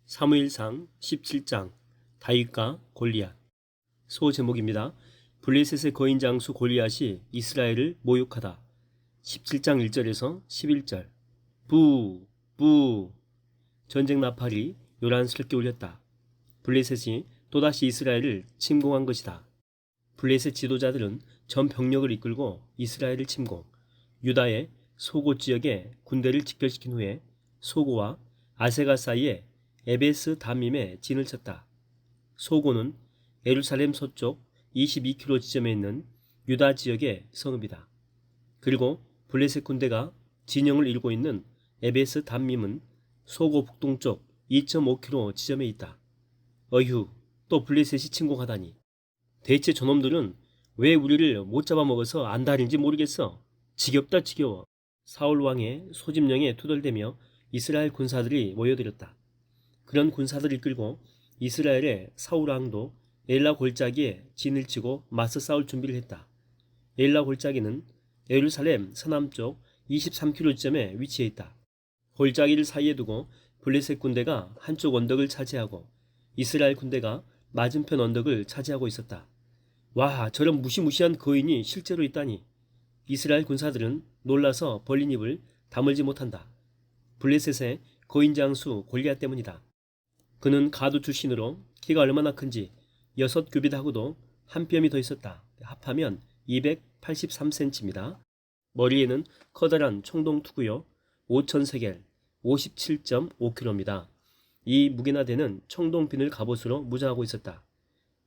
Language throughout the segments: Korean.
사무엘상 17장 다윗과 골리앗. 소제목입니다. 블레셋의 거인 장수 골리앗이 이스라엘을 모욕하다. 17장 1절에서 11절. 부! 부! 전쟁 나팔이 요란스럽게 울렸다. 블레셋이 또다시 이스라엘을 침공한 것이다. 블레셋 지도자들은 전 병력을 이끌고 이스라엘을 침공, 유다의 소고 지역에 군대를 집결시킨 후에 소고와 아세가 사이에 에베스 담밈에 진을 쳤다. 소고는 예루살렘 서쪽 22km 지점에 있는 유다 지역의 성읍이다. 그리고 블레셋 군대가 진영을 이루고 있는 에베스 담밈은 소고 북동쪽 2.5km 지점에 있다. 어휴, 또 블레셋이 침공하다니. 대체 저놈들은 왜 우리를 못 잡아먹어서 안달인지 모르겠어. 지겹다 지겨워. 사울 왕의 소집령에 투덜대며 이스라엘 군사들이 모여들었다. 그런 군사들을 이끌고 이스라엘의 사울 왕도 엘라 골짜기에 진을 치고 맞서 싸울 준비를 했다. 엘라 골짜기는 예루살렘 서남쪽 23km 지점에 위치해 있다. 골짜기를 사이에 두고 블레셋 군대가 한쪽 언덕을 차지하고 이스라엘 군대가 맞은편 언덕을 차지하고 있었다. 와, 저런 무시무시한 거인이 실제로 있다니. 이스라엘 군사들은 놀라서 벌린 입을 다물지 못한다. 블레셋의 거인 장수 골리앗 때문이다. 그는 가두 출신으로 키가 얼마나 큰지 6규빗하고도 한 뼘이 더 있었다. 합하면 283cm입니다. 머리에는 커다란 청동투구요 5,000세겔 57.5kg입니다. 이 무게나 되는 청동비늘 갑옷으로 무장하고 있었다.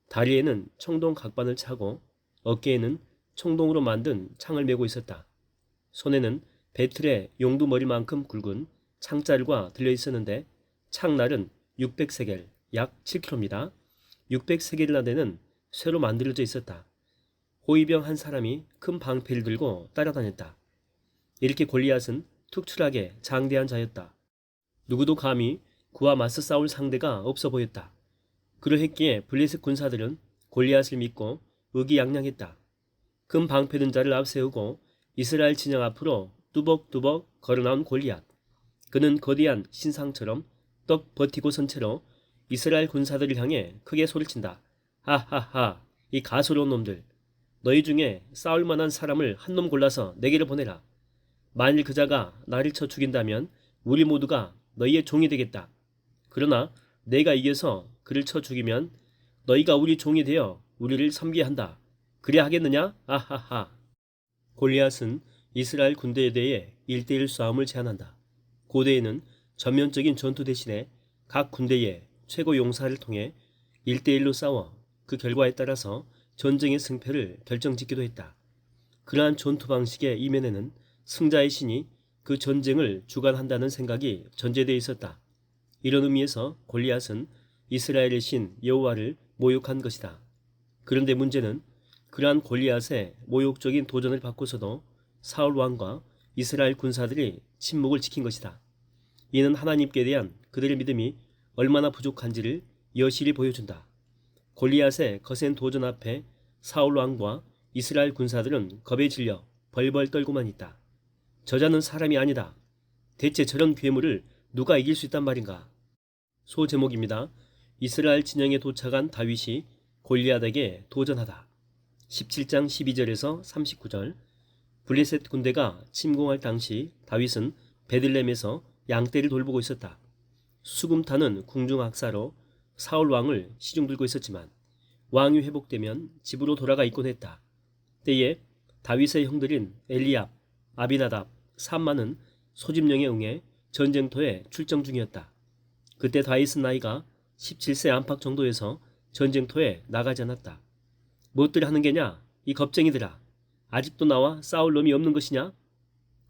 다리에는 청동 각반을 차고 어깨에는 청동으로 만든 창을 메고 있었다. 손에는 배틀의 용두머리만큼 굵은 창자루가 들려있었는데 창날은 600세겔, 약 7kg입니다. 600세겔이나 되는 쇠로 만들어져 있었다. 호위병 한 사람이 큰 방패를 들고 따라다녔다. 이렇게 골리앗은 특출하게 장대한 자였다. 누구도 감히 그와 맞서 싸울 상대가 없어 보였다. 그러했기에 블레셋 군사들은 골리앗을 믿고 의기양양했다. 큰 방패 든 자를 앞세우고 이스라엘 진영 앞으로 뚜벅뚜벅 걸어나온 골리앗. 그는 거대한 신상처럼 떡 버티고 선 채로 이스라엘 군사들을 향해 크게 소리친다. 하하하, 이 가소로운 놈들. 너희 중에 싸울 만한 사람을 한 놈 골라서 내게로 보내라. 만일 그자가 나를 쳐 죽인다면 우리 모두가 너희의 종이 되겠다. 그러나 내가 이겨서 그를 쳐 죽이면 너희가 우리 종이 되어 우리를 섬기게 한다. 그래 하겠느냐? 아하하. 골리앗은 이스라엘 군대에 대해 1대1 싸움을 제안한다. 고대에는 전면적인 전투 대신에 각 군대의 최고 용사를 통해 1대1로 싸워 그 결과에 따라서 전쟁의 승패를 결정짓기도 했다. 그러한 전투 방식의 이면에는 승자의 신이 그 전쟁을 주관한다는 생각이 전제되어 있었다. 이런 의미에서 골리앗은 이스라엘의 신 여호와를 모욕한 것이다. 그런데 문제는 그러한 골리앗의 모욕적인 도전을 받고서도 사울 왕과 이스라엘 군사들이 침묵을 지킨 것이다. 이는 하나님께 대한 그들의 믿음이 얼마나 부족한지를 여실히 보여준다. 골리앗의 거센 도전 앞에 사울 왕과 이스라엘 군사들은 겁에 질려 벌벌 떨고만 있다. 저자는 사람이 아니다. 대체 저런 괴물을 누가 이길 수 있단 말인가? 소제목입니다. 이스라엘 진영에 도착한 다윗이 골리앗에게 도전하다. 17장 12절에서 39절. 블레셋 군대가 침공할 당시 다윗은 베들렘에서 양떼를 돌보고 있었다. 수금타는 궁중 악사로 사울 왕을 시중들고 있었지만 왕이 회복되면 집으로 돌아가 있곤 했다. 때에 다윗의 형들인 엘리압, 아비나답, 삼마는 소집령에 응해 전쟁터에 출정 중이었다. 그때 다윗은 나이가 17세 안팎 정도에서 전쟁터에 나가지 않았다. 무엇들 하는 게냐? 이 겁쟁이들아. 아직도 나와 싸울 놈이 없는 것이냐?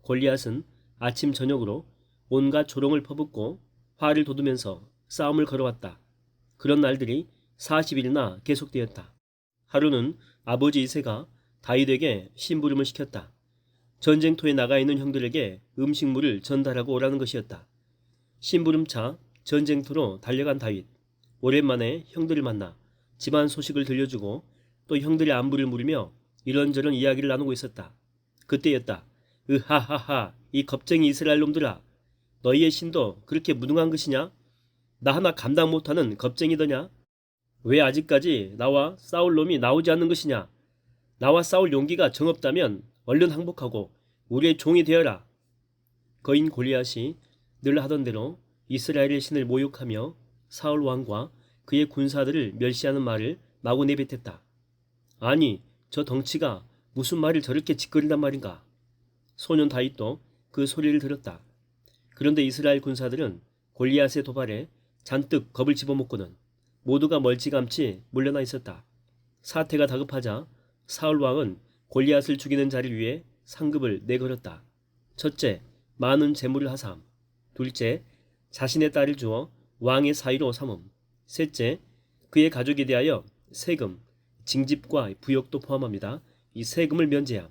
골리앗은 아침 저녁으로 온갖 조롱을 퍼붓고 화를 돋우면서 싸움을 걸어왔다. 그런 날들이 40일이나 계속되었다. 하루는 아버지 이새가 다윗에게 심부름을 시켰다. 전쟁터에 나가 있는 형들에게 음식물을 전달하고 오라는 것이었다. 심부름차 전쟁터로 달려간 다윗. 오랜만에 형들을 만나 집안 소식을 들려주고 또 형들의 안부를 물으며 이런저런 이야기를 나누고 있었다. 그때였다. 으하하하, 이 겁쟁이 이스라엘 놈들아. 너희의 신도 그렇게 무능한 것이냐? 나 하나 감당 못하는 겁쟁이더냐? 왜 아직까지 나와 싸울 놈이 나오지 않는 것이냐? 나와 싸울 용기가 정없다면 얼른 항복하고 우리의 종이 되어라. 거인 골리앗이 늘 하던 대로 이스라엘의 신을 모욕하며 사울 왕과 그의 군사들을 멸시하는 말을 마구 내뱉었다. 아니, 저 덩치가 무슨 말을 저렇게 짓거린단 말인가? 소년 다윗도 그 소리를 들었다. 그런데 이스라엘 군사들은 골리앗의 도발에 잔뜩 겁을 집어먹고는 모두가 멀찌감치 물러나 있었다. 사태가 다급하자 사울 왕은 골리앗을 죽이는 자를 위해 상급을 내걸었다. 첫째, 많은 재물을 하삼. 둘째, 자신의 딸을 주어 왕의 사위로 삼음. 셋째, 그의 가족에 대하여 세금, 징집과 부역도 포함합니다. 이 세금을 면제함.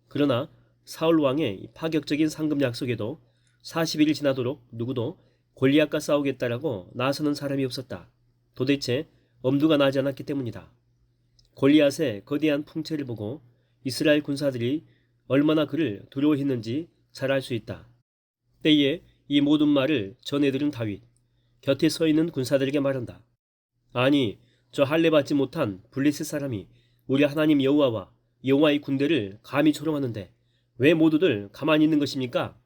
그러나 사울 왕의 파격적인 상금 약속에도 40일이 지나도록 누구도 골리앗과 싸우겠다라고 나서는 사람이 없었다. 도대체 엄두가 나지 않았기 때문이다. 골리앗의 거대한 풍채를 보고 이스라엘 군사들이 얼마나 그를 두려워했는지 잘 알 수 있다. 때에 이 모든 말을 전해들은 다윗, 곁에 서 있는 군사들에게 말한다. 아니, 저 할례 받지 못한 블레셋 사람이 우리 하나님 여호와와 여호와의 군대를 감히 조롱하는데 왜 모두들 가만히 있는 것입니까?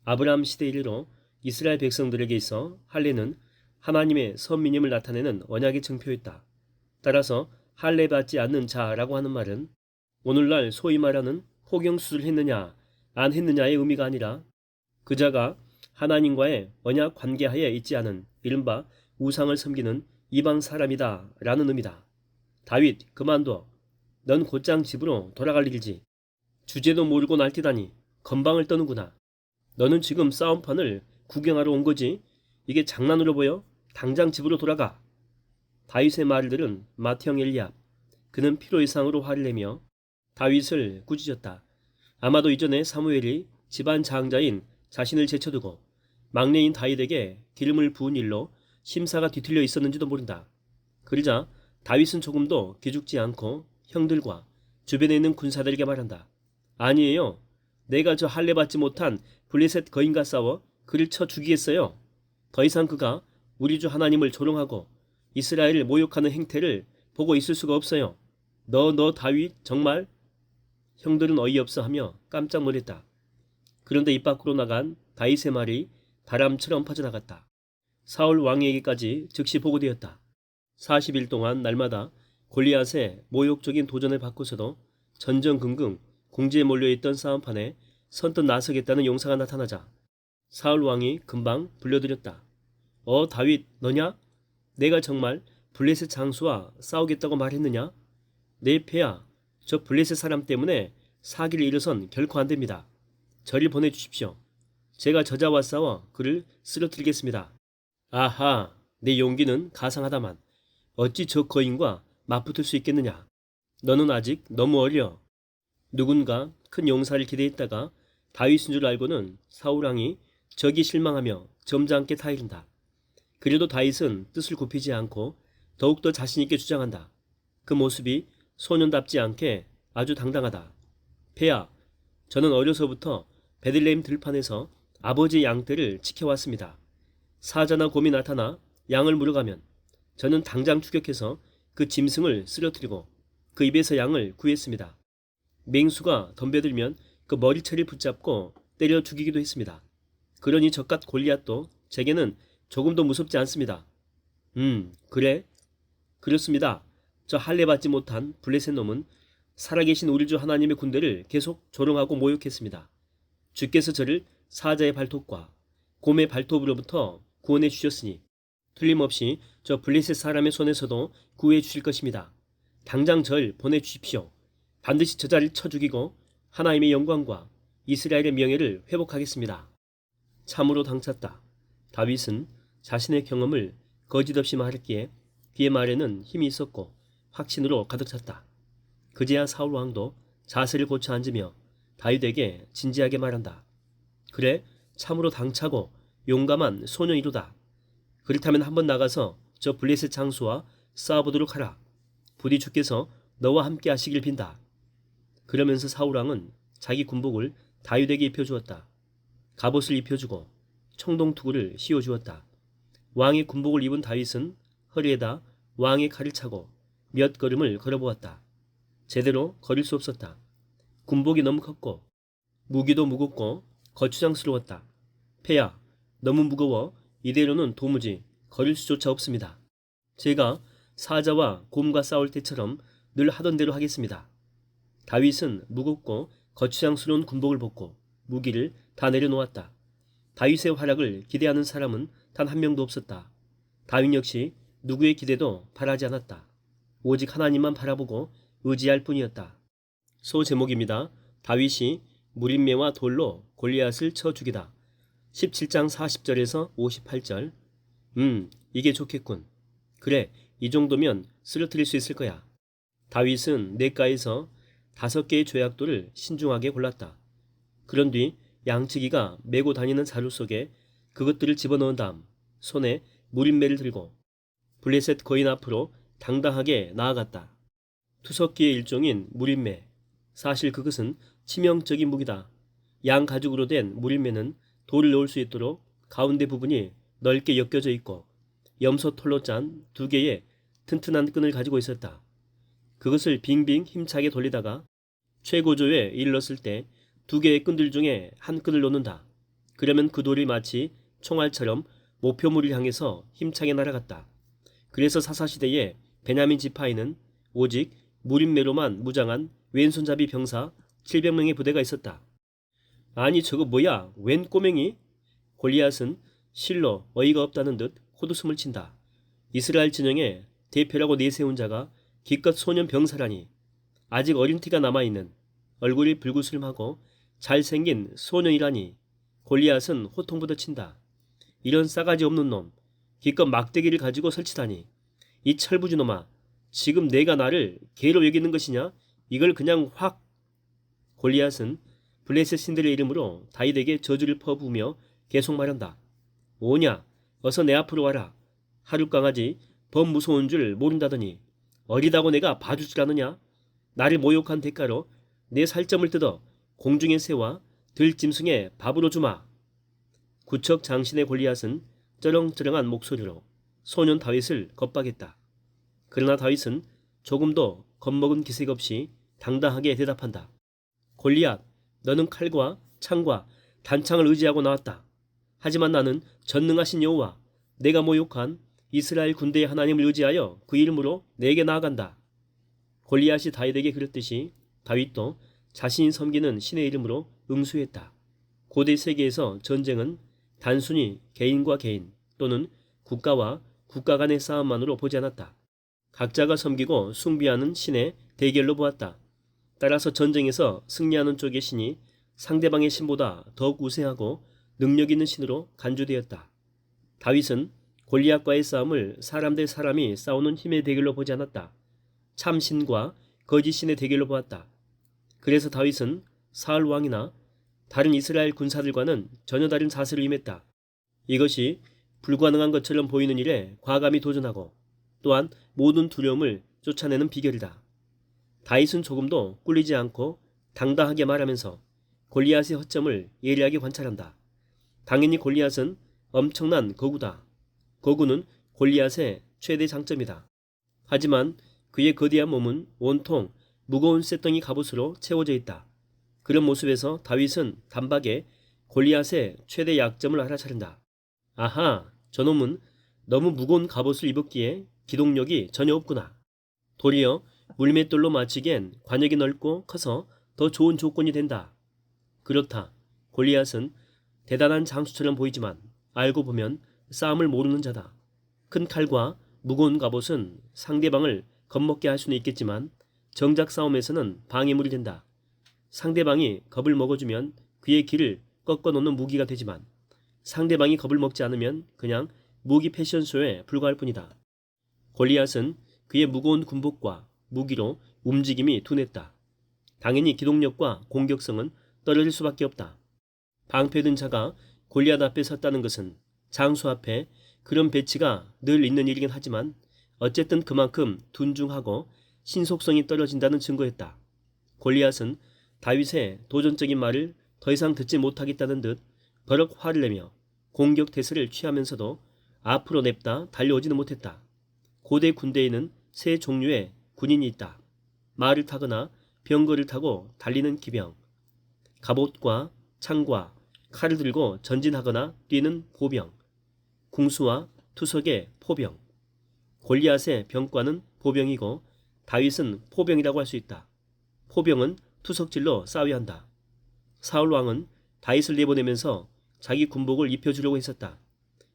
아브라함 시대 이래로 이스라엘 백성들에게 있어 할례는 하나님의 선민임을 나타내는 언약의 증표였다. 따라서 할례 받지 않는 자라고 하는 말은 오늘날 소위 말하는 호경수를 했느냐 안 했느냐의 의미가 아니라 그 자가 하나님과의 언약 관계하에 있지 않은 이른바 우상을 섬기는 이방 사람이다 라는 의미다. 다윗 그만둬. 넌 곧장 집으로 돌아갈 일이지. 주제도 모르고 날뛰다니 건방을 떠는구나. 너는 지금 싸움판을 구경하러 온 거지? 이게 장난으로 보여? 당장 집으로 돌아가. 다윗의 말을 들은 맏형 엘리압. 그는 필요 이상으로 화를 내며 다윗을 꾸짖었다. 아마도 이전에 사무엘이 집안 장자인 자신을 제쳐두고 막내인 다윗에게 기름을 부은 일로 심사가 뒤틀려 있었는지도 모른다. 그러자 다윗은 조금도 기죽지 않고 형들과 주변에 있는 군사들에게 말한다. 아니에요. 내가 저 할례 받지 못한 블레셋 거인과 싸워 그를 쳐 죽이겠어요. 더 이상 그가 우리 주 하나님을 조롱하고 이스라엘을 모욕하는 행태를 보고 있을 수가 없어요. 너 다윗 정말? 형들은 어이없어 하며 깜짝 놀랐다. 그런데 입 밖으로 나간 다윗의 말이 바람처럼 퍼져나갔다. 사울 왕에게까지 즉시 보고되었다. 40일 동안 날마다 골리앗의 모욕적인 도전을 받고서도 전전긍긍 궁지에 몰려있던 싸움판에 선뜻 나서겠다는 용사가 나타나자 사울 왕이 금방 불러들였다. 다윗 너냐? 내가 정말 블레셋 장수와 싸우겠다고 말했느냐? 내 폐야, 저 블레셋 사람 때문에 사기를 일어선 결코 안 됩니다. 저를 보내주십시오. 제가 저자와 싸워 그를 쓰러뜨리겠습니다. 아하, 내 용기는 가상하다만 어찌 저 거인과 맞붙을 수 있겠느냐? 너는 아직 너무 어려. 누군가 큰 용사를 기대했다가 다윗인 줄 알고는 사울왕이 적이 실망하며 점잖게 타이른다. 그래도 다윗은 뜻을 굽히지 않고 더욱더 자신있게 주장한다. 그 모습이 소년답지 않게 아주 당당하다. 폐야, 저는 어려서부터 베들레헴 들판에서 아버지의 양떼를 지켜왔습니다. 사자나 곰이 나타나 양을 물어가면 저는 당장 추격해서 그 짐승을 쓰러뜨리고 그 입에서 양을 구했습니다. 맹수가 덤벼들면 그 머리채를 붙잡고 때려 죽이기도 했습니다. 그러니 적갓 골리앗도 제게는 조금도 무섭지 않습니다. 그래? 그렇습니다. 저 할례 받지 못한 블레셋 놈은 살아계신 우리 주 하나님의 군대를 계속 조롱하고 모욕했습니다. 주께서 저를 사자의 발톱과 곰의 발톱으로부터 구원해 주셨으니 틀림없이 저 블레셋 사람의 손에서도 구해 주실 것입니다. 당장 절 보내주십시오. 반드시 저자를 쳐 죽이고 하나님의 영광과 이스라엘의 명예를 회복하겠습니다. 참으로 당찼다. 다윗은 자신의 경험을 거짓없이 말했기에 그의 말에는 힘이 있었고 확신으로 가득 찼다. 그제야 사울 왕도 자세를 고쳐 앉으며 다윗에게 진지하게 말한다. 그래, 참으로 당차고 용감한 소년이로다. 그렇다면 한번 나가서 저 블레셋 장수와 싸워보도록 하라. 부디 주께서 너와 함께 하시길 빈다. 그러면서 사울왕은 자기 군복을 다윗에게 입혀주었다. 갑옷을 입혀주고 청동투구를 씌워주었다. 왕의 군복을 입은 다윗은 허리에다 왕의 칼을 차고 몇 걸음을 걸어보았다. 제대로 걸을 수 없었다. 군복이 너무 컸고 무기도 무겁고 거추장스러웠다. 폐하, 너무 무거워 이대로는 도무지 걸을 수조차 없습니다. 제가 사자와 곰과 싸울 때처럼 늘 하던 대로 하겠습니다. 다윗은 무겁고 거추장스러운 군복을 벗고 무기를 다 내려놓았다. 다윗의 활약을 기대하는 사람은 단 한 명도 없었다. 다윗 역시 누구의 기대도 바라지 않았다. 오직 하나님만 바라보고 의지할 뿐이었다. 소 제목입니다. 다윗이 무림매와 돌로 골리앗을 쳐 죽이다. 17장 40절에서 58절. 이게 좋겠군. 그래, 이 정도면 쓰러뜨릴 수 있을 거야. 다윗은 냇가에서 5개의 죄악돌을 신중하게 골랐다. 그런 뒤 양치기가 메고 다니는 자루 속에 그것들을 집어넣은 다음 손에 무림매를 들고 블레셋 거인 앞으로 당당하게 나아갔다. 투석기의 일종인 무림매. 사실 그것은 치명적인 무기다. 양 가죽으로 된 무림매는 돌을 넣을 수 있도록 가운데 부분이 넓게 엮여져 있고 염소 털로 짠 2개의 튼튼한 끈을 가지고 있었다. 그것을 빙빙 힘차게 돌리다가 최고조에 이르렀을 때 2개의 끈들 중에 한 끈을 놓는다. 그러면 그 돌이 마치 총알처럼 목표물을 향해서 힘차게 날아갔다. 그래서 사사시대에 베냐민 지파에는 오직 무림매로만 무장한 왼손잡이 병사 700명의 부대가 있었다. 아니 저거 뭐야? 웬 꼬맹이? 골리앗은 실로 어이가 없다는 듯 헛웃음을 친다. 이스라엘 진영의 대표라고 내세운 자가 기껏 소년 병사라니. 아직 어린 티가 남아있는 얼굴이 불구스름하고 잘생긴 소년이라니. 골리앗은 호통부터 친다. 이런 싸가지 없는 놈, 기껏 막대기를 가지고 설치다니. 이 철부지 놈아, 지금 내가 나를 개로 여기는 것이냐? 이걸 그냥 확. 골리앗은 블레셋 신들의 이름으로 다윗에게 저주를 퍼부으며 계속 말한다. 오냐, 어서 내 앞으로 와라. 하룻강아지 범 무서운 줄 모른다더니 어리다고 내가 봐줄 줄 아느냐? 나를 모욕한 대가로 내 살점을 뜯어 공중의 새와 들짐승의 밥으로 주마. 구척 장신의 골리앗은 쩌렁쩌렁한 목소리로 소년 다윗을 겁박했다. 그러나 다윗은 조금도 겁먹은 기색 없이 당당하게 대답한다. 골리앗, 너는 칼과 창과 단창을 의지하고 나왔다. 하지만 나는 전능하신 여호와, 내가 모욕한 이스라엘 군대의 하나님을 의지하여 그 이름으로 내게 나아간다. 골리앗이 다윗에게 그랬듯이 다윗도 자신이 섬기는 신의 이름으로 응수했다. 고대 세계에서 전쟁은 단순히 개인과 개인 또는 국가와 국가 간의 싸움만으로 보지 않았다. 각자가 섬기고 숭배하는 신의 대결로 보았다. 따라서 전쟁에서 승리하는 쪽의 신이 상대방의 신보다 더욱 우세하고 능력 있는 신으로 간주되었다. 다윗은 골리앗과의 싸움을 사람 대 사람이 싸우는 힘의 대결로 보지 않았다. 참 신과 거짓 신의 대결로 보았다. 그래서 다윗은 사울 왕이나 다른 이스라엘 군사들과는 전혀 다른 자세를 임했다. 이것이 불가능한 것처럼 보이는 일에 과감히 도전하고 또한 모든 두려움을 쫓아내는 비결이다. 다윗은 조금도 꿀리지 않고 당당하게 말하면서 골리앗의 허점을 예리하게 관찰한다. 당연히 골리앗은 엄청난 거구다. 거구는 골리앗의 최대 장점이다. 하지만 그의 거대한 몸은 온통 무거운 쇳덩이 갑옷으로 채워져 있다. 그런 모습에서 다윗은 단박에 골리앗의 최대 약점을 알아차린다. 아하, 저놈은 너무 무거운 갑옷을 입었기에 기동력이 전혀 없구나. 도리어 물맷돌로 맞추기엔 관역이 넓고 커서 더 좋은 조건이 된다. 그렇다. 골리앗은 대단한 장수처럼 보이지만 알고 보면 싸움을 모르는 자다. 큰 칼과 무거운 갑옷은 상대방을 겁먹게 할 수는 있겠지만 정작 싸움에서는 방해물이 된다. 상대방이 겁을 먹어주면 그의 길을 꺾어놓는 무기가 되지만 상대방이 겁을 먹지 않으면 그냥 무기 패션쇼에 불과할 뿐이다. 골리앗은 그의 무거운 군복과 무기로 움직임이 둔했다. 당연히 기동력과 공격성은 떨어질 수밖에 없다. 방패든 자가 골리앗 앞에 섰다는 것은 장수 앞에 그런 배치가 늘 있는 일이긴 하지만 어쨌든 그만큼 둔중하고 신속성이 떨어진다는 증거였다. 골리앗은 다윗의 도전적인 말을 더 이상 듣지 못하겠다는 듯 버럭 화를 내며 공격 태세를 취하면서도 앞으로 냅다 달려오지는 못했다. 고대 군대에는 세 종류의 군인이 있다. 말을 타거나 병거를 타고 달리는 기병, 갑옷과 창과 칼을 들고 전진하거나 뛰는 보병, 궁수와 투석의 포병. 골리앗의 병과는 보병이고 다윗은 포병이라고 할 수 있다. 포병은 투석질로 싸워야 한다. 사울 왕은 다윗을 내보내면서 자기 군복을 입혀주려고 했었다.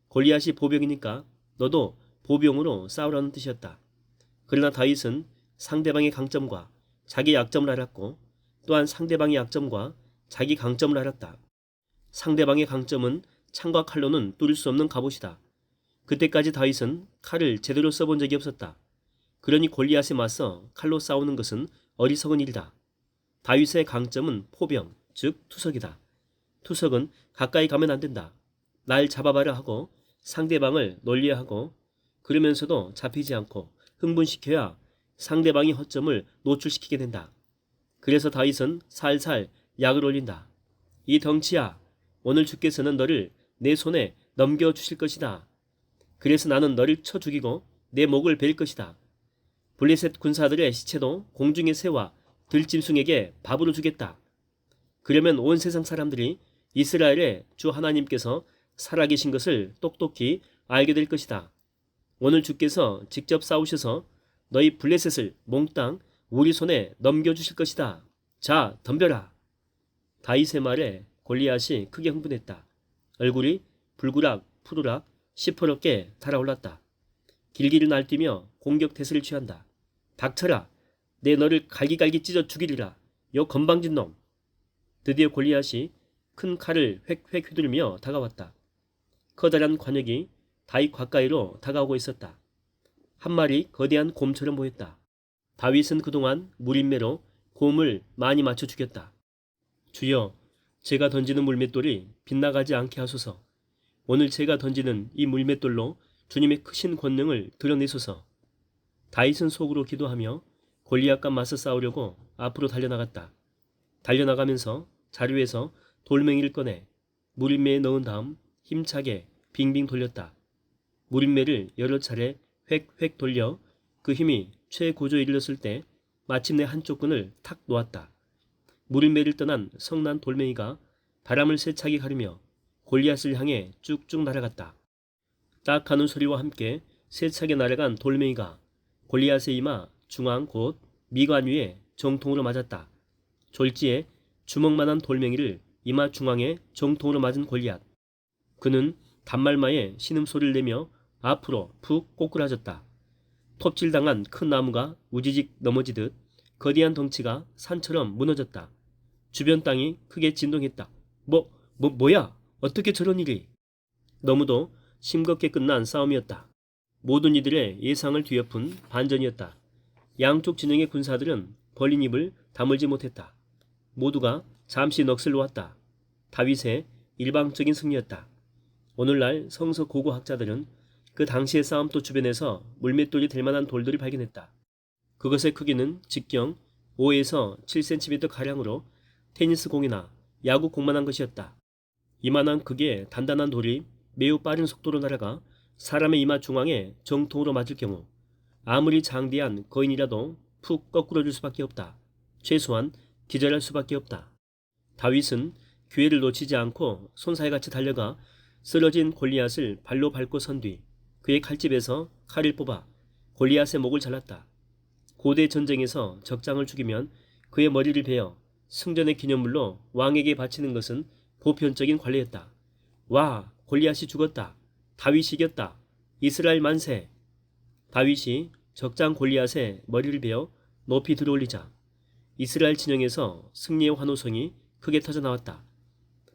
골리앗이 보병이니까 너도 보병으로 싸우라는 뜻이었다. 그러나 다윗은 상대방의 강점과 자기 약점을 알았고 또한 상대방의 약점과 자기 강점을 알았다. 상대방의 강점은 창과 칼로는 뚫을 수 없는 갑옷이다. 그때까지 다윗은 칼을 제대로 써본 적이 없었다. 그러니 골리앗에 맞서 칼로 싸우는 것은 어리석은 일이다. 다윗의 강점은 포병, 즉 투석이다. 투석은 가까이 가면 안 된다. 날 잡아봐라 하고 상대방을 놀려야 하고 그러면서도 잡히지 않고 흥분시켜야 상대방의 허점을 노출시키게 된다. 그래서 다윗은 살살 약을 올린다. 이 덩치야, 오늘 주께서는 너를 내 손에 넘겨주실 것이다. 그래서 나는 너를 쳐 죽이고 내 목을 벨 것이다. 블레셋 군사들의 시체도 공중의 새와 들짐승에게 밥으로 주겠다. 그러면 온 세상 사람들이 이스라엘의 주 하나님께서 살아계신 것을 똑똑히 알게 될 것이다. 오늘 주께서 직접 싸우셔서 너희 블레셋을 몽땅 우리 손에 넘겨주실 것이다. 자, 덤벼라. 다윗의 말에 골리앗이 크게 흥분했다. 얼굴이 불구락 푸르락 시퍼렇게 달아올랐다. 길기를 날뛰며 공격 태세를 취한다. 닥쳐라. 내 너를 갈기갈기 찢어 죽이리라. 요 건방진 놈. 드디어 골리앗이 큰 칼을 획획 휘두르며 다가왔다. 커다란 관역이 다윗 가까이로 다가오고 있었다. 한 마리 거대한 곰처럼 보였다. 다윗은 그동안 물인매로 곰을 많이 맞춰 죽였다. 주여, 제가 던지는 물맷돌이 빗나가지 않게 하소서. 오늘 제가 던지는 이 물맷돌로 주님의 크신 권능을 드러내소서. 다윗은 속으로 기도하며 골리앗과 맞서 싸우려고 앞으로 달려나갔다. 달려나가면서 자루에서 돌멩이를 꺼내 물인매에 넣은 다음 힘차게 빙빙 돌렸다. 물인매를 여러 차례 획획 돌려 그 힘이 최고조에 이르렀을 때 마침내 한쪽 끈을 탁 놓았다. 물인매를 떠난 성난 돌멩이가 바람을 세차게 가르며 골리앗을 향해 쭉쭉 날아갔다. 딱 하는 소리와 함께 세차게 날아간 돌멩이가 골리앗의 이마 중앙 곧 미관 위에 정통으로 맞았다. 졸지에 주먹만한 돌멩이를 이마 중앙에 정통으로 맞은 골리앗. 그는 단말마에 신음소리를 내며 앞으로 푹 꼬꾸라졌다. 톱질당한 큰 나무가 우지직 넘어지듯 거대한 덩치가 산처럼 무너졌다. 주변 땅이 크게 진동했다. 뭐야? 어떻게 저런 일이? 너무도 싱겁게 끝난 싸움이었다. 모든 이들의 예상을 뒤엎은 반전이었다. 양쪽 진영의 군사들은 벌린 입을 다물지 못했다. 모두가 잠시 넋을 놓았다. 다윗의 일방적인 승리였다. 오늘날 성서 고고학자들은 그 당시의 싸움터 주변에서 물맷돌이 될 만한 돌들을 발견했다. 그것의 크기는 직경 5에서 7cm 가량으로 테니스 공이나 야구 공만한 것이었다. 이만한 크기의 단단한 돌이 매우 빠른 속도로 날아가 사람의 이마 중앙에 정통으로 맞을 경우 아무리 장대한 거인이라도 푹 거꾸러질 수밖에 없다. 최소한 기절할 수밖에 없다. 다윗은 기회를 놓치지 않고 손살같이 달려가 쓰러진 골리앗을 발로 밟고 선 뒤 그의 칼집에서 칼을 뽑아 골리앗의 목을 잘랐다. 고대 전쟁에서 적장을 죽이면 그의 머리를 베어 승전의 기념물로 왕에게 바치는 것은 보편적인 관례였다. 와, 골리앗이 죽었다. 다윗이 이겼다. 이스라엘 만세. 다윗이 적장 골리앗의 머리를 베어 높이 들어올리자 이스라엘 진영에서 승리의 환호성이 크게 터져나왔다.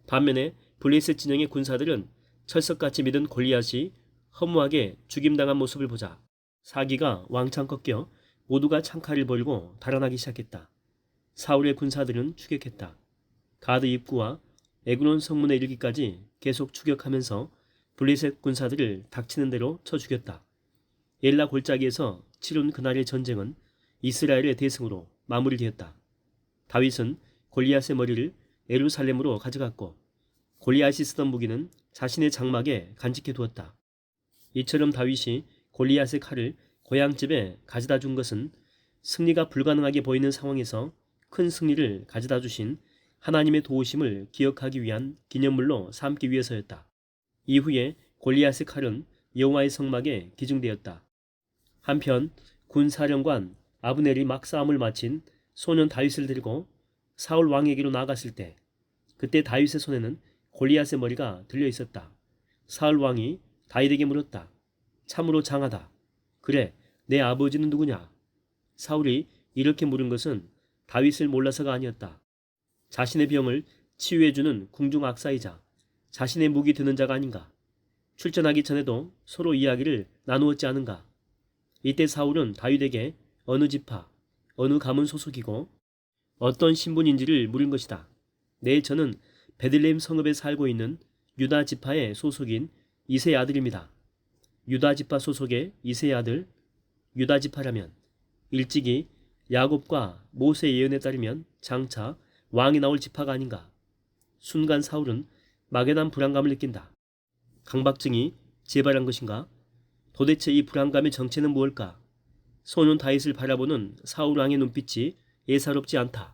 반면에 블레셋 진영의 군사들은 철석같이 믿은 골리앗이 허무하게 죽임당한 모습을 보자 사기가 왕창 꺾여 모두가 창칼을 벌고 달아나기 시작했다. 사울의 군사들은 추격했다. 가드 입구와 에그론 성문에 이르기까지 계속 추격하면서 블레셋 군사들을 닥치는 대로 쳐 죽였다. 엘라 골짜기에서 치룬 그날의 전쟁은 이스라엘의 대승으로 마무리되었다. 다윗은 골리앗의 머리를 예루살렘으로 가져갔고 골리앗이 쓰던 무기는 자신의 장막에 간직해 두었다. 이처럼 다윗이 골리앗의 칼을 고향집에 가져다 준 것은 승리가 불가능하게 보이는 상황에서 큰 승리를 가져다 주신 하나님의 도우심을 기억하기 위한 기념물로 삼기 위해서였다. 이후에 골리앗의 칼은 여호와의 성막에 기증되었다. 한편 군사령관 아브넬이 막 싸움을 마친 소년 다윗을 데리고 사울 왕에게로 나아갔을 때 그때 다윗의 손에는 골리앗의 머리가 들려 있었다. 사울 왕이 다윗에게 물었다. 참으로 장하다. 그래, 내 아버지는 누구냐? 사울이 이렇게 물은 것은 다윗을 몰라서가 아니었다. 자신의 병을 치유해주는 궁중 악사이자 자신의 무기 드는 자가 아닌가. 출전하기 전에도 서로 이야기를 나누었지 않은가. 이때 사울은 다윗에게 어느 지파, 어느 가문 소속이고 어떤 신분인지를 물은 것이다. 네, 저는 베들레헴 성읍에 살고 있는 유다 지파의 소속인 이새의 아들입니다. 유다 지파 소속의 이새의 아들, 유다 지파라면 일찍이 야곱과 모세의 예언에 따르면 장차 왕이 나올 지파가 아닌가. 순간 사울은 막연한 불안감을 느낀다. 강박증이 재발한 것인가? 도대체 이 불안감의 정체는 무엇일까? 소년 다윗을 바라보는 사울 왕의 눈빛이 예사롭지 않다.